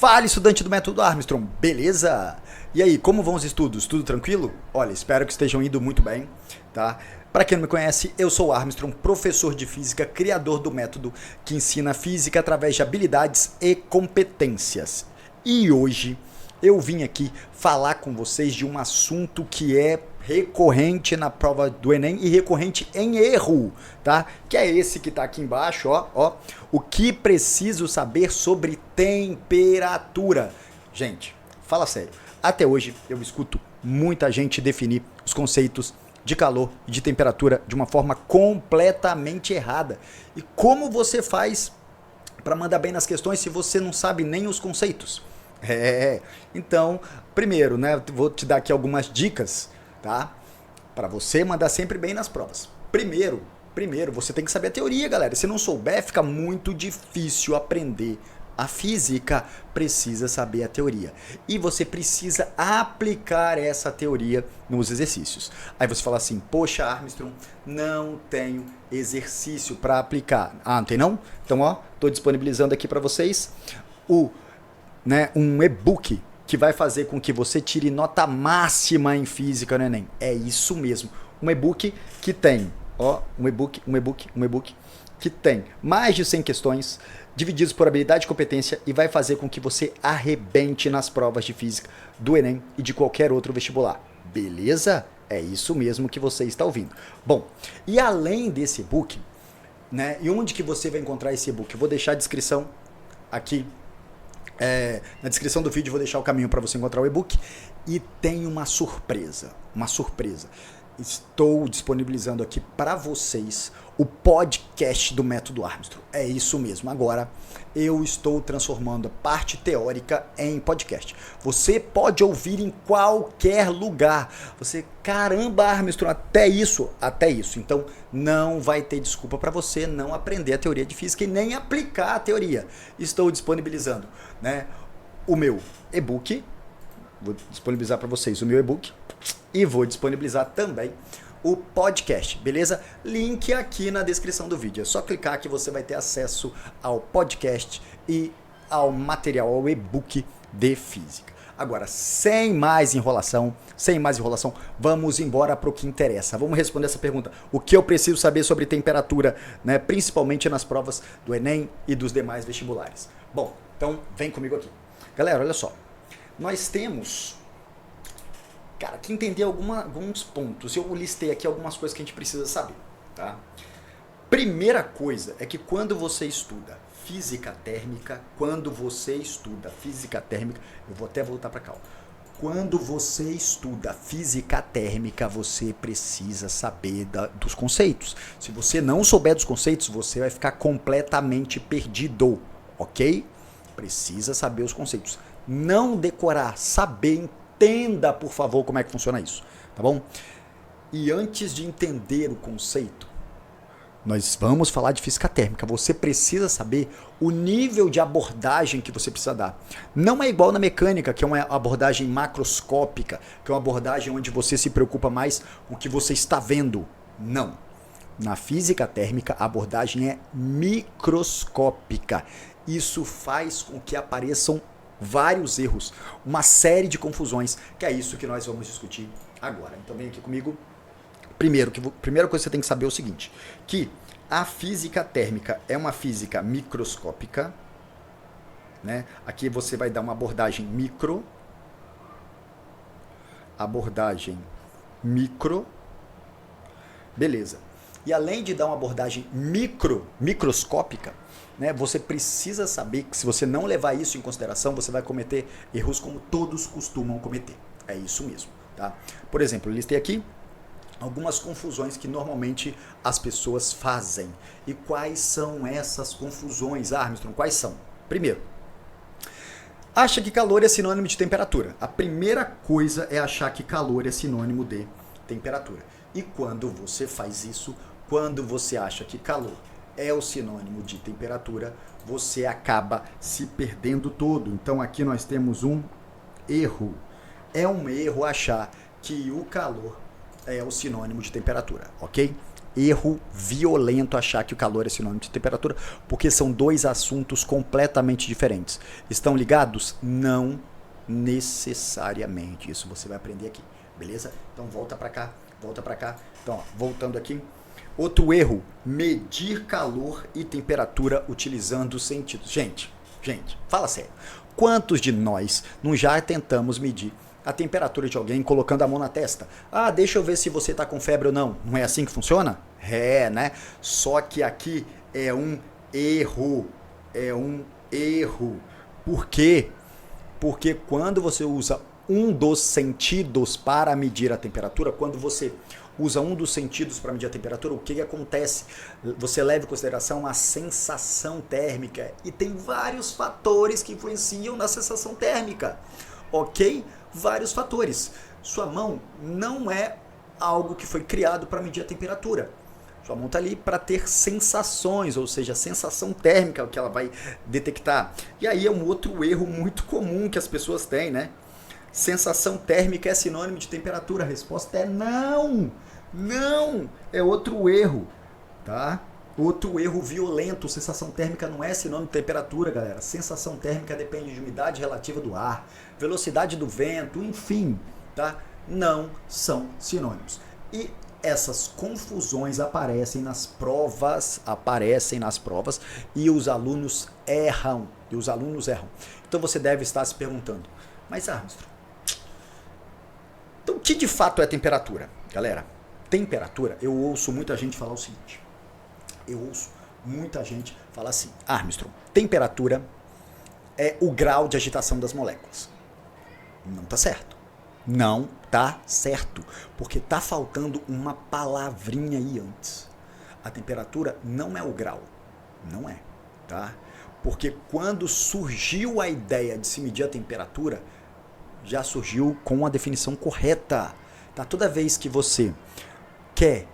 Fala, estudante do Método Armstrong, beleza? E aí, como vão os estudos? Tudo tranquilo? Olha, espero que estejam indo muito bem, tá? Para quem não me conhece, eu sou o Armstrong, professor de física, criador do método que ensina física através de habilidades e competências. E hoje eu vim aqui falar com vocês de um assunto que é recorrente na prova do Enem e recorrente em erro, tá? Que é esse que tá aqui embaixo, ó. O que preciso saber sobre temperatura? Gente, fala sério. Até hoje eu escuto muita gente definir os conceitos de calor e de temperatura de uma forma completamente errada. E como você faz para mandar bem nas questões se você não sabe nem os conceitos? Então, primeiro, né, vou te dar aqui algumas dicas, tá? Para você mandar sempre bem nas provas. Primeiro, você tem que saber a teoria, galera. Se não souber, fica muito difícil aprender a física. Precisa saber a teoria. E você precisa aplicar essa teoria nos exercícios. Aí você fala assim, poxa, Armstrong, não tenho exercício para aplicar. Ah, não tem não? Então, ó, tô disponibilizando aqui para vocês um e-book que vai fazer com que você tire nota máxima em física no Enem. É isso mesmo. Um e-book que tem, um e-book que tem mais de 100 questões divididos por habilidade e competência e vai fazer com que você arrebente nas provas de física do Enem e de qualquer outro vestibular. Beleza? É isso mesmo que você está ouvindo. Bom, e além desse e-book, né, e onde que você vai encontrar esse e-book? Eu vou deixar a descrição aqui. Na descrição do vídeo eu vou deixar o caminho para você encontrar o e-book. E tem uma surpresa. Estou disponibilizando aqui para vocês o podcast do Método Armstrong. É isso mesmo. Agora eu estou transformando a parte teórica em podcast. Você pode ouvir em qualquer lugar. Caramba, Armstrong, até isso. Então não vai ter desculpa para você não aprender a teoria de física e nem aplicar a teoria. Estou disponibilizando, o meu e-book. Vou disponibilizar para vocês o meu e-book e vou disponibilizar também o podcast, beleza? Link aqui na descrição do vídeo. É só clicar que você vai ter acesso ao podcast e ao material, ao e-book de física. Agora, sem mais enrolação, vamos embora para o que interessa. Vamos responder essa pergunta. O que eu preciso saber sobre temperatura, principalmente nas provas do Enem e dos demais vestibulares? Bom, então vem comigo aqui. Galera, olha só. Nós temos que entender alguns pontos. Eu listei aqui algumas coisas que a gente precisa saber, tá? Primeira coisa é que quando você estuda física térmica, eu vou até voltar para cá. Quando você estuda física térmica, você precisa saber dos conceitos. Se você não souber dos conceitos, você vai ficar completamente perdido, ok? Precisa saber os conceitos. Não decorar, saber, entenda, por favor, como é que funciona isso, tá bom? E antes de entender o conceito, nós vamos falar de física térmica. Você precisa saber o nível de abordagem que você precisa dar. Não é igual na mecânica, que é uma abordagem macroscópica, que é uma abordagem onde você se preocupa mais com o que você está vendo. Não. Na física térmica, a abordagem é microscópica. Isso faz com que apareçam vários erros, uma série de confusões, que é isso que nós vamos discutir agora. Então vem aqui comigo. Primeira coisa que você tem que saber é o seguinte, que a física térmica é uma física microscópica, Aqui você vai dar uma abordagem micro, beleza. E além de dar uma abordagem microscópica, você precisa saber que se você não levar isso em consideração, você vai cometer erros como todos costumam cometer. É isso mesmo, tá? Por exemplo, eu listei aqui algumas confusões que normalmente as pessoas fazem. E quais são essas confusões, Armstrong? Quais são? Primeiro, acha que calor é sinônimo de temperatura. A primeira coisa é achar que calor é sinônimo de temperatura. E quando você faz isso, quando você acha que calor é o sinônimo de temperatura, você acaba se perdendo todo. Então aqui nós temos um erro. É um erro achar que o calor é o sinônimo de temperatura, ok? erro violento achar que o calor é sinônimo de temperatura, porque são dois assuntos completamente diferentes. Estão ligados? Não necessariamente. Isso você vai aprender aqui, beleza? Então volta para cá, volta para cá. Então, ó, voltando aqui. Outro erro, medir calor e temperatura utilizando os sentidos. Gente, fala sério. Quantos de nós não já tentamos medir a temperatura de alguém colocando a mão na testa? Ah, deixa eu ver se você tá com febre ou não. Não é assim que funciona? É, né? Só que aqui é um erro. É um erro. Por quê? Porque quando você usa um dos sentidos para medir a temperatura, quando você usa um dos sentidos para medir a temperatura, o que acontece? Você leva em consideração a sensação térmica e tem vários fatores que influenciam na sensação térmica, ok? Vários fatores. Sua mão não é algo que foi criado para medir a temperatura. Sua mão está ali para ter sensações, ou seja, a sensação térmica que ela vai detectar. E aí é um outro erro muito comum que as pessoas têm, né? Sensação térmica é sinônimo de temperatura? A resposta é não! Não! É outro erro, tá? Outro erro violento. Sensação térmica não é sinônimo de temperatura, galera. Sensação térmica depende de umidade relativa do ar, velocidade do vento, enfim, tá? Não são sinônimos. E essas confusões aparecem nas provas e os alunos erram. Então você deve estar se perguntando, mas Armstrong, então o que de fato é temperatura? Galera, temperatura, eu ouço muita gente falar o seguinte. Armstrong, temperatura é o grau de agitação das moléculas. Não tá certo. Não tá certo. Porque tá faltando uma palavrinha aí antes. A temperatura não é o grau. Não é, tá? Porque quando surgiu a ideia de se medir a temperatura, já surgiu com a definição correta. Tá? Toda vez que você quer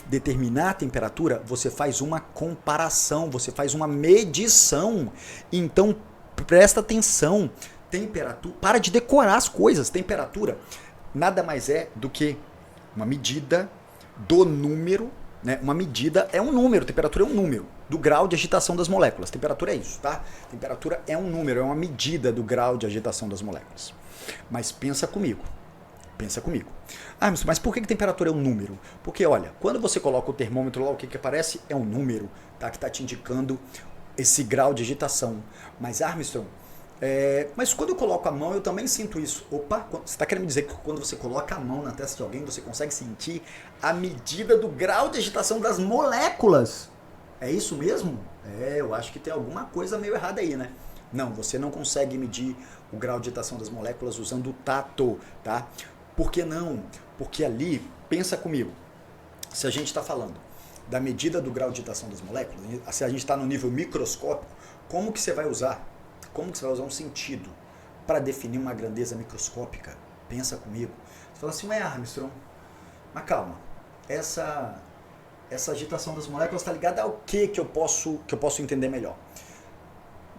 determinar a temperatura, você faz uma comparação, você faz uma medição. Então, presta atenção. Temperatura, para de decorar as coisas. Temperatura nada mais é do que uma medida do número, né? Uma medida é um número, temperatura é um número do grau de agitação das moléculas. Temperatura é isso, tá? Temperatura é um número, é uma medida do grau de agitação das moléculas. Mas pensa comigo. Ah, mas por que temperatura é um número? Porque, olha, quando você coloca o termômetro lá, o que aparece é um número, tá? Que está te indicando esse grau de agitação. Mas, Armstrong, mas quando eu coloco a mão, eu também sinto isso. Opa, você está querendo me dizer que quando você coloca a mão na testa de alguém, você consegue sentir a medida do grau de agitação das moléculas? É isso mesmo? Eu acho que tem alguma coisa meio errada aí, né? Não, você não consegue medir o grau de agitação das moléculas usando o tato, tá? Por que não? Porque ali, pensa comigo, se a gente está falando da medida do grau de agitação das moléculas, se a gente está no nível microscópico, como que você vai usar um sentido para definir uma grandeza microscópica? Pensa comigo. Você fala assim, Armstrong, mas calma, essa agitação das moléculas está ligada ao que eu posso entender melhor?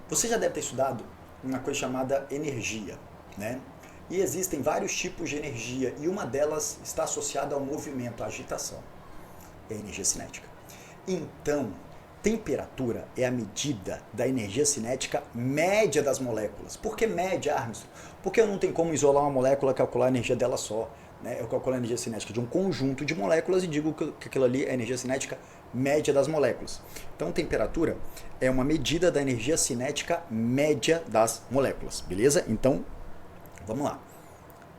Você já deve ter estudado uma coisa chamada energia, né? E existem vários tipos de energia e uma delas está associada ao movimento, à agitação. É a energia cinética. Então, temperatura é a medida da energia cinética média das moléculas. Por que média, Armstrong? Porque eu não tenho como isolar uma molécula e calcular a energia dela só. Né? Eu calculo a energia cinética de um conjunto de moléculas e digo que aquilo ali é a energia cinética média das moléculas. Então, temperatura é uma medida da energia cinética média das moléculas. Beleza? Então, vamos lá.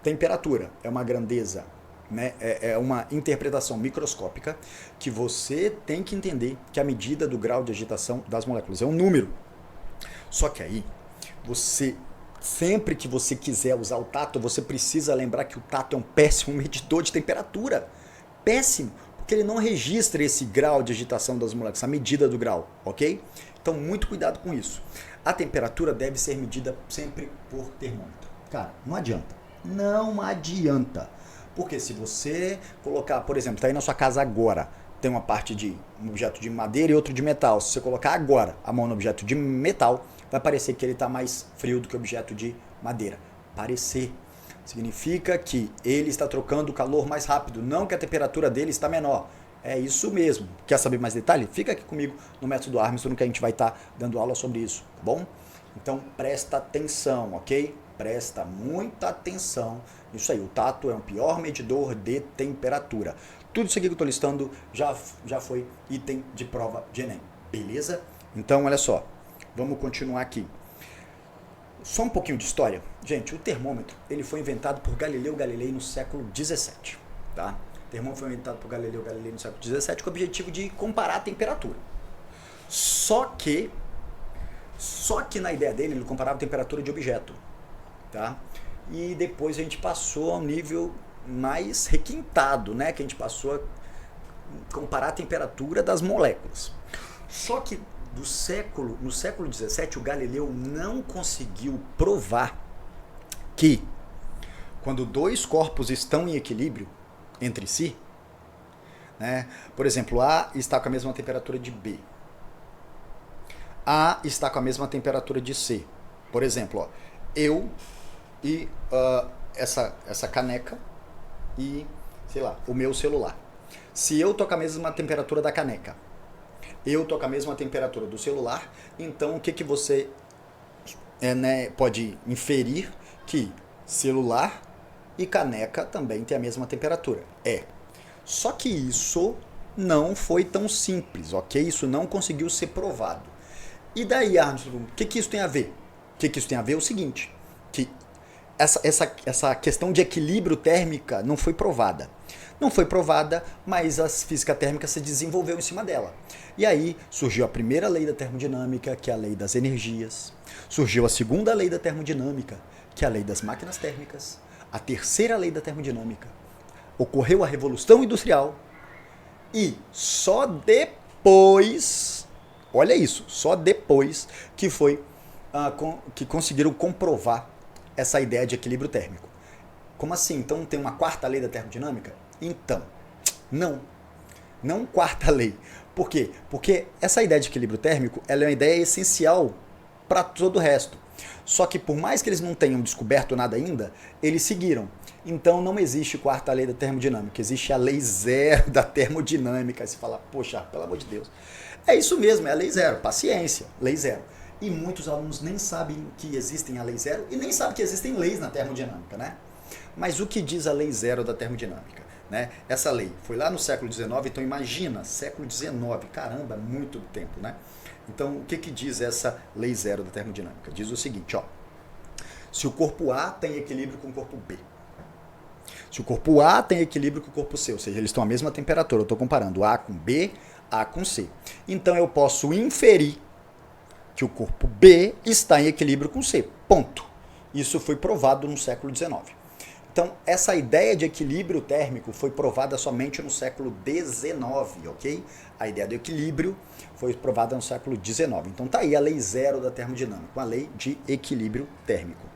Temperatura é uma grandeza, né? É uma interpretação microscópica que você tem que entender que a medida do grau de agitação das moléculas é um número. Só que aí, sempre que você quiser usar o tato, você precisa lembrar que o tato é um péssimo medidor de temperatura. Péssimo, porque ele não registra esse grau de agitação das moléculas, a medida do grau, ok? Então, muito cuidado com isso. A temperatura deve ser medida sempre por termômetro. Cara, não adianta. Não adianta. Porque se você colocar, por exemplo, está aí na sua casa agora, tem uma parte de um objeto de madeira e outro de metal. Se você colocar agora a mão no objeto de metal, vai parecer que ele está mais frio do que o objeto de madeira. Parecer significa que ele está trocando o calor mais rápido, não que a temperatura dele está menor. É isso mesmo. Quer saber mais detalhe? Fica aqui comigo no Método Armstrong que a gente vai estar dando aula sobre isso, tá bom? Então presta atenção, ok? Presta muita atenção. Isso aí, o tato é o pior medidor de temperatura. Tudo isso aqui que eu estou listando já foi item de prova de Enem, beleza? Então olha só, vamos continuar aqui. Só um pouquinho de história. Gente, o termômetro ele foi inventado por Galileu Galilei no século XVII, tá? O termômetro foi inventado por Galileu Galilei no século XVII com o objetivo de comparar a temperatura. Só que na ideia dele ele comparava a temperatura de objeto, tá? E depois a gente passou ao nível mais requintado, né? Que a gente passou a comparar a temperatura das moléculas. Só que no século XVII, o Galileu não conseguiu provar que quando dois corpos estão em equilíbrio entre si, né? Por exemplo, A está com a mesma temperatura de B. A está com a mesma temperatura de C. Por exemplo, ó, eu e essa caneca e, sei lá, o meu celular. Se eu tô com a mesma temperatura da caneca, eu tô com a mesma temperatura do celular, então o que você pode inferir? Que celular e caneca também tem a mesma temperatura. Só que isso não foi tão simples, ok? Isso não conseguiu ser provado. E daí, Armstrong, o que isso tem a ver? O que isso tem a ver é o seguinte, que essa questão de equilíbrio térmica não foi provada. Não foi provada, mas a física térmica se desenvolveu em cima dela. E aí surgiu a primeira lei da termodinâmica, que é a lei das energias. Surgiu a segunda lei da termodinâmica, que é a lei das máquinas térmicas. A terceira lei da termodinâmica. Ocorreu a Revolução Industrial. E só depois, olha isso, só depois que que conseguiram comprovar essa ideia de equilíbrio térmico. Como assim? Então tem uma quarta lei da termodinâmica? Então, não quarta lei. Por quê? Porque essa ideia de equilíbrio térmico ela é uma ideia essencial para todo o resto. Só que por mais que eles não tenham descoberto nada ainda, eles seguiram. Então não existe quarta lei da termodinâmica, existe a lei zero da termodinâmica. Aí você fala, poxa, pelo amor de Deus. É isso mesmo, é a lei zero, paciência, lei zero. E muitos alunos nem sabem que existem a lei zero e nem sabem que existem leis na termodinâmica, né? Mas o que diz a lei zero da termodinâmica? Né? Essa lei foi lá no século XIX, então imagina, século XIX, caramba, muito tempo, né? Então o que diz essa lei zero da termodinâmica? Diz o seguinte, ó, se o corpo A tem equilíbrio com o corpo B, se o corpo A tem equilíbrio com o corpo C, ou seja, eles estão à mesma temperatura, eu estou comparando A com B, A com C, então eu posso inferir que o corpo B está em equilíbrio com C, ponto. Isso foi provado no século XIX. Então, essa ideia de equilíbrio térmico foi provada somente no século XIX, ok? A ideia do equilíbrio foi provada no século XIX. Então, tá aí a lei zero da termodinâmica, a lei de equilíbrio térmico,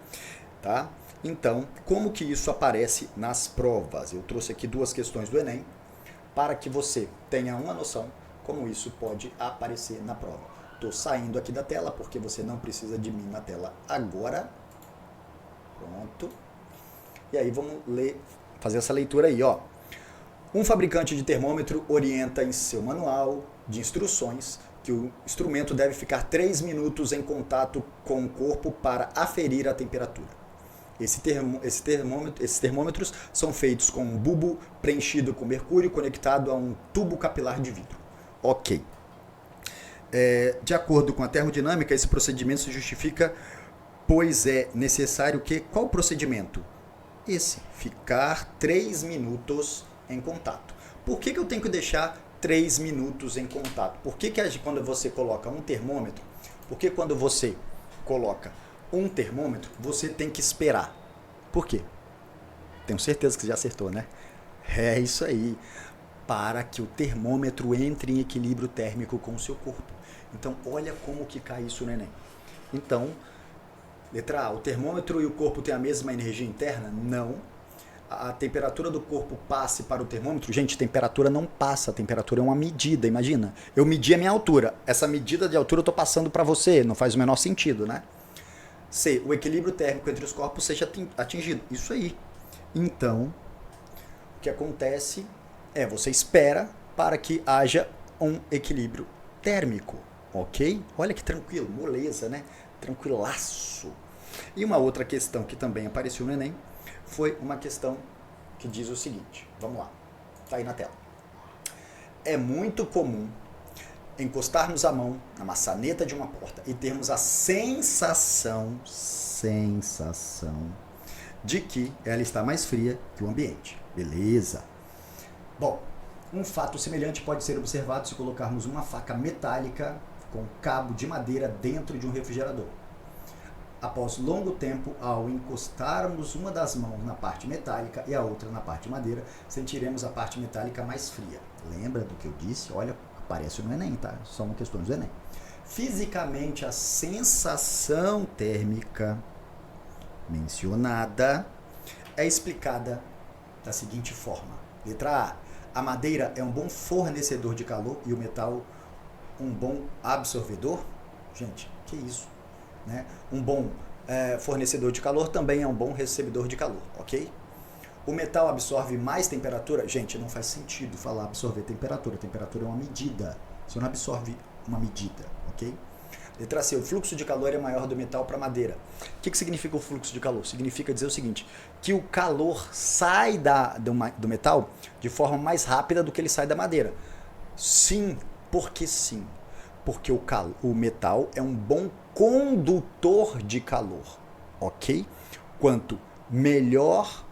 tá? Então, como que isso aparece nas provas? Eu trouxe aqui duas questões do Enem para que você tenha uma noção como isso pode aparecer na prova. Estou saindo aqui da tela porque você não precisa de mim na tela agora. Pronto. E aí vamos fazer essa leitura aí, ó. Um fabricante de termômetro orienta em seu manual de instruções que o instrumento deve ficar 3 minutos em contato com o corpo para aferir a temperatura. Esses termômetros são feitos com um bulbo preenchido com mercúrio conectado a um tubo capilar de vidro. Ok. De acordo com a termodinâmica, esse procedimento se justifica, pois é necessário que... Qual o procedimento? Esse, ficar 3 minutos em contato. Por que eu tenho que deixar 3 minutos em contato? Por que quando você coloca um termômetro, você tem que esperar? Por quê? Tenho certeza que você já acertou, né? É isso aí. Para que o termômetro entre em equilíbrio térmico com o seu corpo. Então, olha como que cai isso no Enem. Então, letra A, o termômetro e o corpo têm a mesma energia interna? Não. A temperatura do corpo passe para o termômetro? Gente, temperatura não passa, a temperatura é uma medida, imagina. Eu medi a minha altura, essa medida de altura eu estou passando para você, não faz o menor sentido, né? C, o equilíbrio térmico entre os corpos seja atingido. Isso aí. Então, o que acontece é, você espera para que haja um equilíbrio térmico, ok? Olha que tranquilo, moleza, né? Tranquilaço. E uma outra questão que também apareceu no Enem foi uma questão que diz o seguinte, vamos lá, tá aí na tela. É muito comum encostarmos a mão na maçaneta de uma porta e termos a sensação de que ela está mais fria que o ambiente. Beleza? Bom, um fato semelhante pode ser observado se colocarmos uma faca metálica com cabo de madeira dentro de um refrigerador. Após longo tempo, ao encostarmos uma das mãos na parte metálica e a outra na parte de madeira, sentiremos a parte metálica mais fria. Lembra do que eu disse? Olha, aparece no Enem, tá? São questões do Enem. Fisicamente, a sensação térmica mencionada é explicada da seguinte forma. Letra A. A madeira é um bom fornecedor de calor e o metal um bom absorvedor. Gente, que isso? Né? Um bom fornecedor de calor também é um bom recebedor de calor, ok? O metal absorve mais temperatura? Gente, não faz sentido falar absorver temperatura. Temperatura é uma medida. Você não absorve uma medida, ok? Letra C. O fluxo de calor é maior do metal para a madeira. O que significa o fluxo de calor? Significa dizer o seguinte, que o calor sai do metal de forma mais rápida do que ele sai da madeira. Sim. Porque o metal é um bom condutor de calor, ok? Quanto melhor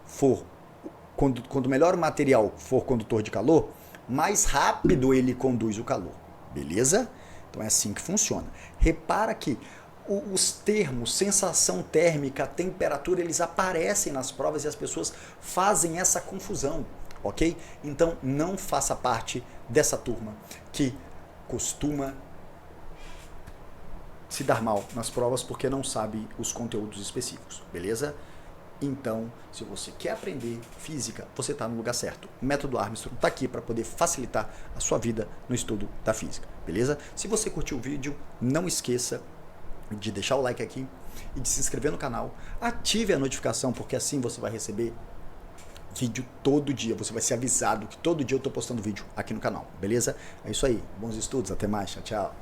o material for condutor de calor, mais rápido ele conduz o calor, beleza? Então é assim que funciona. Repara que os termos sensação térmica, temperatura, eles aparecem nas provas e as pessoas fazem essa confusão, ok? Então não faça parte dessa turma que costuma se dar mal nas provas porque não sabe os conteúdos específicos, beleza? Então, se você quer aprender física, você está no lugar certo. O método Armstrong está aqui para poder facilitar a sua vida no estudo da física, beleza? Se você curtiu o vídeo, não esqueça de deixar o like aqui e de se inscrever no canal. Ative a notificação, porque assim você vai receber vídeo todo dia. Você vai ser avisado que todo dia eu estou postando vídeo aqui no canal, beleza? É isso aí. Bons estudos, até mais, tchau, tchau.